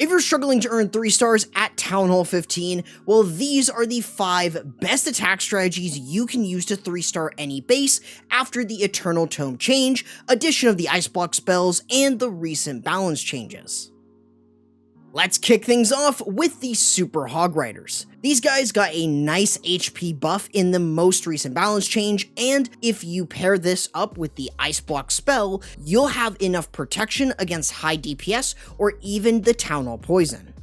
If you're struggling to earn 3 stars at Town Hall 15, well, these are the 5 best attack strategies you can use to 3-star any base after the Eternal Tome change, addition of the Ice Block spells, and the recent balance changes. Let's kick things off with the Super Hog Riders. These guys got a nice HP buff in the most recent balance change, and if you pair this up with the Ice Block spell, you'll have enough protection against high DPS or even the Town Hall poison.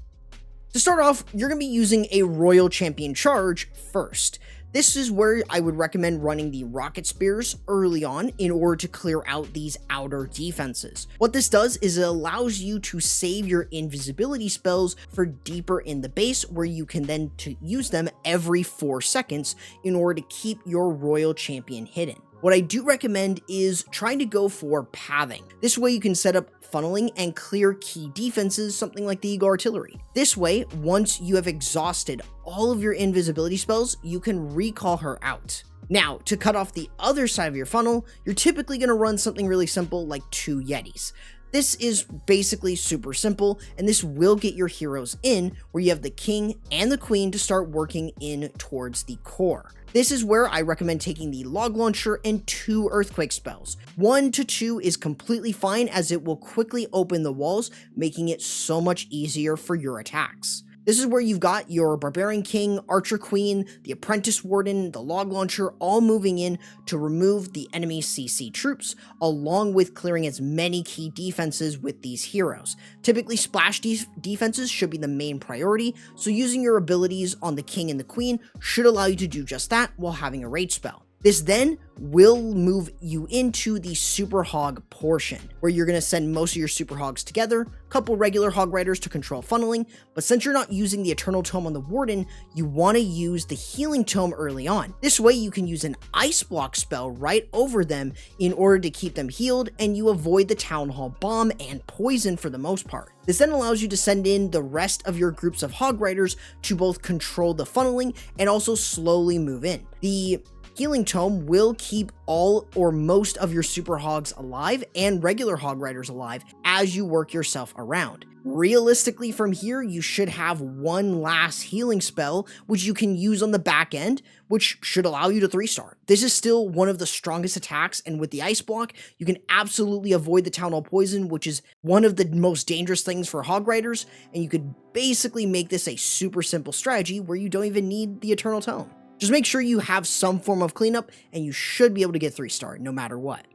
To start off, you're going to be using a Royal Champion charge first. This is where I would recommend running the Rocket Spears early on in order to clear out these outer defenses. What this does is it allows you to save your invisibility spells for deeper in the base, where you can then use them every 4 seconds in order to keep your Royal Champion hidden. What I do recommend is trying to go for pathing. This way you can set up funneling and clear key defenses, something like the Eagle Artillery. This way, once you have exhausted all of your invisibility spells, you can recall her out. Now, to cut off the other side of your funnel, you're typically going to run something really simple like 2 Yetis. This is basically super simple, and this will get your heroes in, where you have the king and the queen to start working in towards the core. This is where I recommend taking the Log Launcher and 2 Earthquake spells. 1 to 2 is completely fine, as it will quickly open the walls, making it so much easier for your attacks. This is where you've got your Barbarian King, Archer Queen, the Apprentice Warden, the Log Launcher all moving in to remove the enemy CC troops, along with clearing as many key defenses with these heroes. Typically, splash defenses should be the main priority, so using your abilities on the King and the Queen should allow you to do just that while having a rage spell. This then will move you into the Super Hog portion, where you're going to send most of your Super Hogs together, a couple regular Hog Riders to control funneling, but since you're not using the Eternal Tome on the Warden, you want to use the Healing Tome early on. This way you can use an Ice Block spell right over them in order to keep them healed, and you avoid the Town Hall Bomb and Poison for the most part. This then allows you to send in the rest of your groups of Hog Riders to both control the funneling and also slowly move in. The Healing Tome will keep all or most of your Super Hogs alive and regular Hog Riders alive as you work yourself around. Realistically, from here, you should have one last healing spell, which you can use on the back end, which should allow you to 3-star. This is still one of the strongest attacks, and with the Ice Block, you can absolutely avoid the Town Hall Poison, which is one of the most dangerous things for Hog Riders, and you could basically make this a super simple strategy where you don't even need the Eternal Tome. Just make sure you have some form of cleanup, and you should be able to get 3-star no matter what.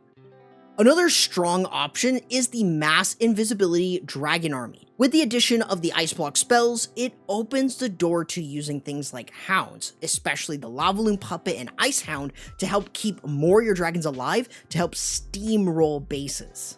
Another strong option is the Mass Invisibility Dragon Army. With the addition of the Ice Block spells, it opens the door to using things like Hounds, especially the Lava Loon Puppet and Ice Hound, to help keep more of your dragons alive to help steamroll bases.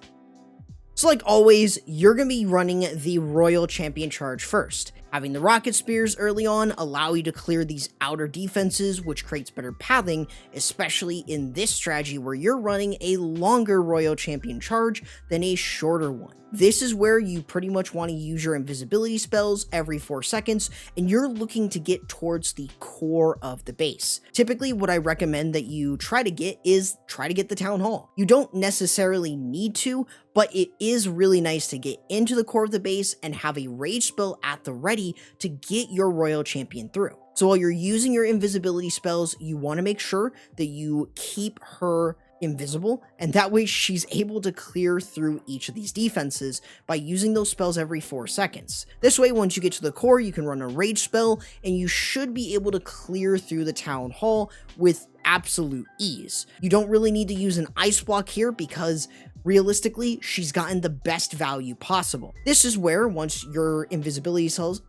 So like always, you're going to be running the Royal Champion charge first. Having the Rocket Spears early on allow you to clear these outer defenses, which creates better pathing, especially in this strategy where you're running a longer Royal Champion charge than a shorter one. This is where you pretty much want to use your invisibility spells every 4 seconds, and you're looking to get towards the core of the base. Typically, what I recommend that you try to get the Town Hall. You don't necessarily need to, but it is really nice to get into the core of the base and have a rage spell at the ready to get your Royal Champion through. So while you're using your invisibility spells, you want to make sure that you keep her invisible, and that way she's able to clear through each of these defenses by using those spells every 4 seconds. This way, once you get to the core, you can run a rage spell, and you should be able to clear through the Town Hall with absolute ease. You don't really need to use an Ice Block here because realistically, she's gotten the best value possible. This is where, once your invisibility spells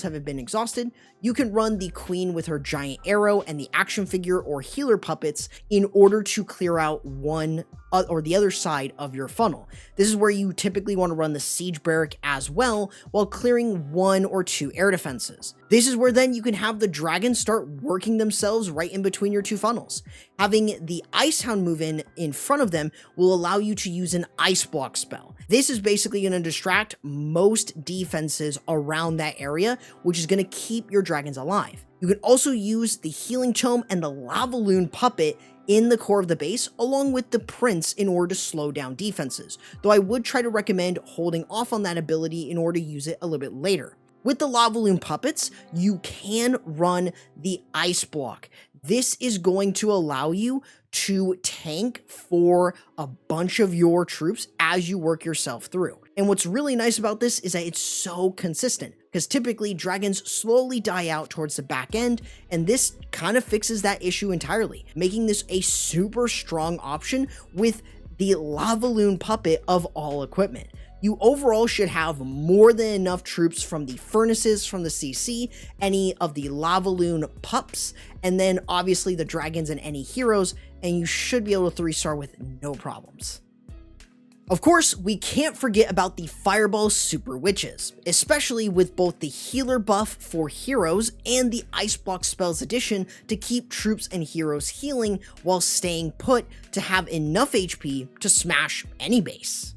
have been exhausted, you can run the Queen with her giant arrow and the action figure or healer puppets in order to clear out one or the other side of your funnel. This is where you typically want to run the Siege Barrack as well, while clearing 1 or 2 air defenses. This is where then you can have the dragons start working themselves right in between your 2 funnels. Having the Ice Hound move in front of them will allow you to use an Ice Block spell. This is basically going to distract most defenses around that area, which is going to keep your dragons alive. You can also use the Healing Tome and the Lava Loon Puppet in the core of the base, along with the Prince in order to slow down defenses, though I would try to recommend holding off on that ability in order to use it a little bit later. With the Lava Loon puppets, you can run the Ice Block. This is going to allow you to tank for a bunch of your troops as you work yourself through. And what's really nice about this is that it's so consistent, because typically dragons slowly die out towards the back end, and this kind of fixes that issue entirely, making this a super strong option with the Lava Loon puppet of all equipment. You overall should have more than enough troops from the furnaces from the CC, any of the Lava Loon pups, and then obviously the dragons and any heroes, and you should be able to 3-star with no problems. Of course, we can't forget about the Fireball Super Witches, especially with both the healer buff for heroes and the Ice Block spells addition to keep troops and heroes healing while staying put to have enough HP to smash any base.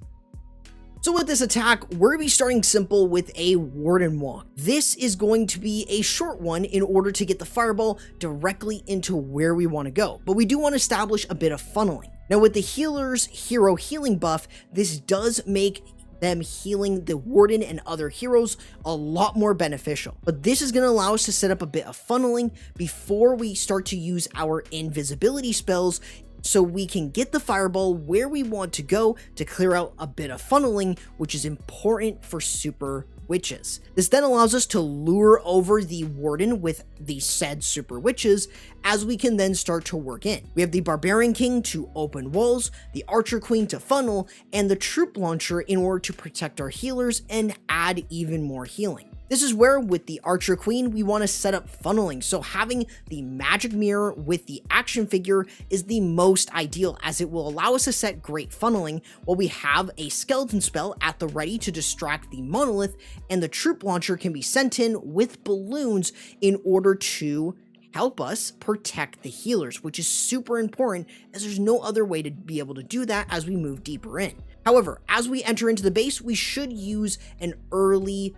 So with this attack, we're going to be starting simple with a Warden Walk. This is going to be a short one in order to get the Fireball directly into where we want to go, but we do want to establish a bit of funneling. Now with the healer's hero healing buff, this does make them healing the Warden and other heroes a lot more beneficial, but this is going to allow us to set up a bit of funneling before we start to use our invisibility spells, so we can get the Fireball where we want to go to clear out a bit of funneling, which is important for Super Witches. This then allows us to lure over the Warden with the said Super Witches, as we can then start to work in. We have the Barbarian King to open walls, the Archer Queen to funnel, and the Troop Launcher in order to protect our healers and add even more healing. This is where, with the Archer Queen, we want to set up funneling, so having the magic mirror with the action figure is the most ideal, as it will allow us to set great funneling while we have a skeleton spell at the ready to distract the monolith, and the troop launcher can be sent in with balloons in order to help us protect the healers, which is super important, as there's no other way to be able to do that as we move deeper in. However, as we enter into the base, we should use an early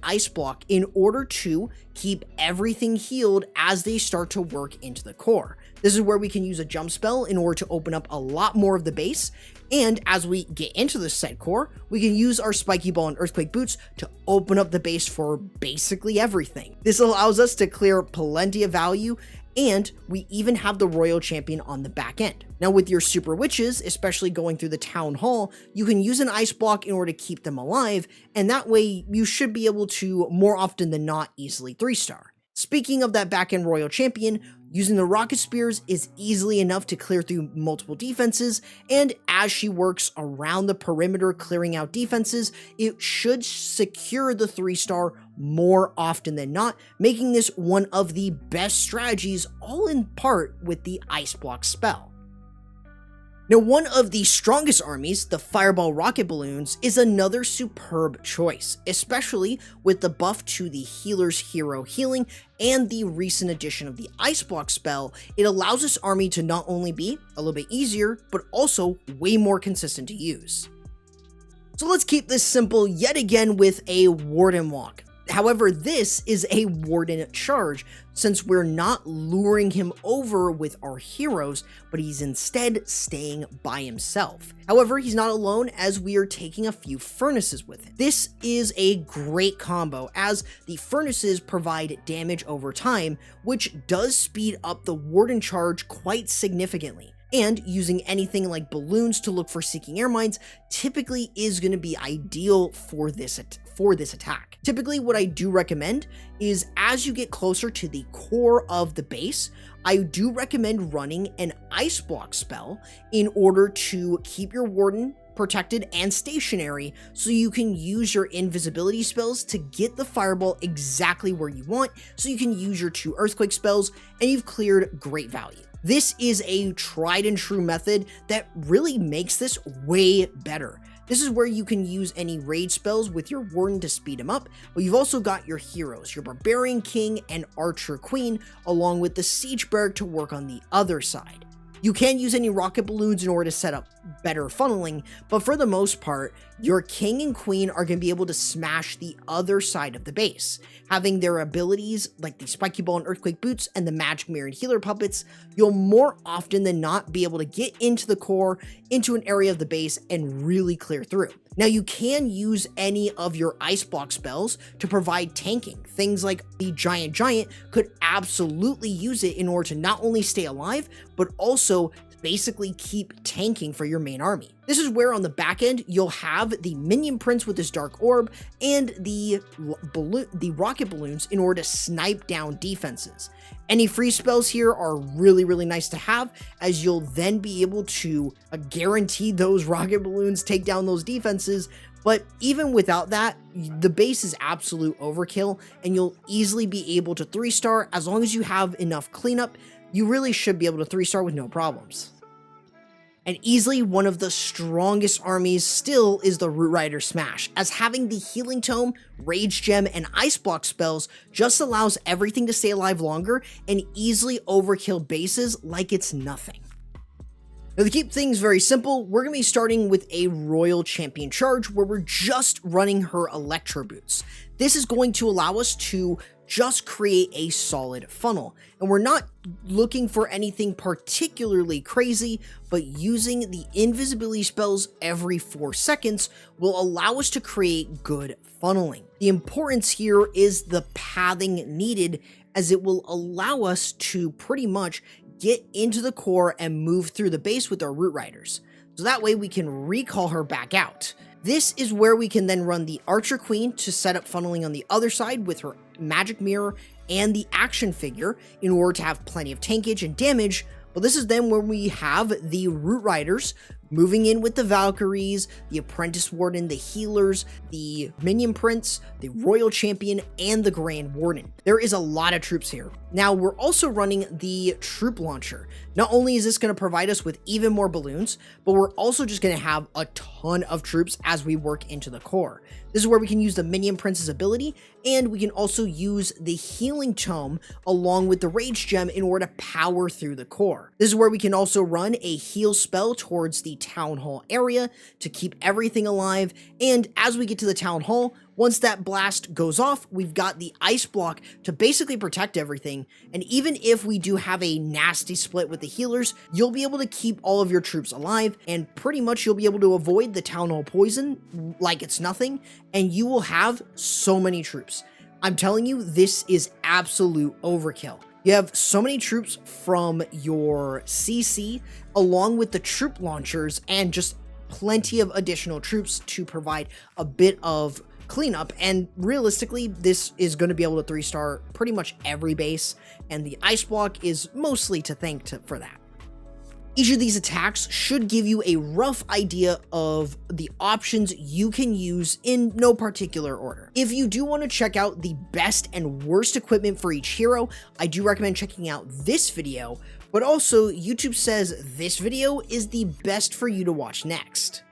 ice block in order to keep everything healed as they start to work into the core. This is where we can use a jump spell in order to open up a lot more of the base, and as we get into the set core, we can use our Spiky Ball and Earthquake Boots to open up the base for basically everything. This allows us to clear plenty of value, and we even have the Royal Champion on the back end. Now with your Super Witches, especially going through the Town Hall, you can use an Ice Block in order to keep them alive, and that way you should be able to, more often than not, easily 3-star. Speaking of that back end Royal Champion, using the Rocket Spears is easily enough to clear through multiple defenses, and as she works around the perimeter clearing out defenses, it should secure the 3-star more often than not, making this one of the best strategies, all in part with the Ice Block spell. Now, one of the strongest armies, the Fireball Rocket Balloons, is another superb choice, especially with the buff to the healer's hero healing and the recent addition of the Ice Block spell. It allows this army to not only be a little bit easier, but also way more consistent to use. So let's keep this simple yet again with a Warden Walk. However, this is a Warden charge, since we're not luring him over with our heroes, but he's instead staying by himself. However, he's not alone, as we are taking a few furnaces with him. This is a great combo, as the furnaces provide damage over time, which does speed up the Warden charge quite significantly. And using anything like balloons to look for Seeking Air Mines typically is going to be ideal for this attack. Typically, what I do recommend is, as you get closer to the core of the base, I do recommend running an Ice Block spell in order to keep your Warden protected and stationary, so you can use your invisibility spells to get the Fireball exactly where you want, so you can use your 2 Earthquake spells, and you've cleared great value. This is a tried and true method that really makes this way better. This is where you can use any raid spells with your Warden to speed him up, but you've also got your heroes, your Barbarian King and Archer Queen, along with the Siege Barrack to work on the other side. You can use any rocket balloons in order to set up better funneling, but for the most part, your king and queen are going to be able to smash the other side of the base. Having their abilities like the spiky ball and earthquake boots and the magic mirror and healer puppets, you'll more often than not be able to get into the core, into an area of the base, and really clear through. Now, you can use any of your ice block spells to provide tanking. Things like the Giant could absolutely use it in order to not only stay alive, but also basically keep tanking for your main army. This is where on the back end, you'll have the minion prince with his dark orb and the rocket balloons in order to snipe down defenses. Any free spells here are really, really nice to have, as you'll then be able to guarantee those rocket balloons take down those defenses. But even without that, the base is absolute overkill, and you'll easily be able to 3-star as long as you have enough cleanup. You really should be able to 3-star with no problems. And easily one of the strongest armies still is the Root Rider Smash, as having the Healing Tome, Rage Gem, and Ice Block spells just allows everything to stay alive longer and easily overkill bases like it's nothing. Now, to keep things very simple, we're going to be starting with a Royal Champion Charge where we're just running her Electro Boots. This is going to allow us to just create a solid funnel, and we're not looking for anything particularly crazy, but using the invisibility spells every 4 seconds will allow us to create good funneling. The importance here is the pathing needed, as it will allow us to pretty much get into the core and move through the base with our Root Riders, so that way we can recall her back out. This is where we can then run the Archer Queen to set up funneling on the other side with her magic mirror and the action figure in order to have plenty of tankage and damage. But this is then when we have the Root Riders moving in with the Valkyries, the Apprentice Warden, the Healers, the Minion Prince, the Royal Champion, and the Grand Warden. There is a lot of troops here. Now, we're also running the Troop Launcher. Not only is this going to provide us with even more balloons, but we're also just going to have a ton of troops as we work into the core. This is where we can use the Minion Prince's ability, and we can also use the Healing Tome along with the Rage Gem in order to power through the core. This is where we can also run a heal spell towards the Town Hall area to keep everything alive, and as we get to the Town Hall, once that blast goes off, we've got the ice block to basically protect everything, and even if we do have a nasty split with the healers, you'll be able to keep all of your troops alive, and pretty much you'll be able to avoid the Town Hall poison like it's nothing, and you will have so many troops. I'm telling you, this is absolute overkill. You have so many troops from your CC, along with the troop launchers, and just plenty of additional troops to provide a bit of cleanup, and realistically, this is going to be able to 3-star pretty much every base, and the ice block is mostly to thank for that. Each of these attacks should give you a rough idea of the options you can use in no particular order. If you do want to check out the best and worst equipment for each hero, I do recommend checking out this video, but also YouTube says this video is the best for you to watch next.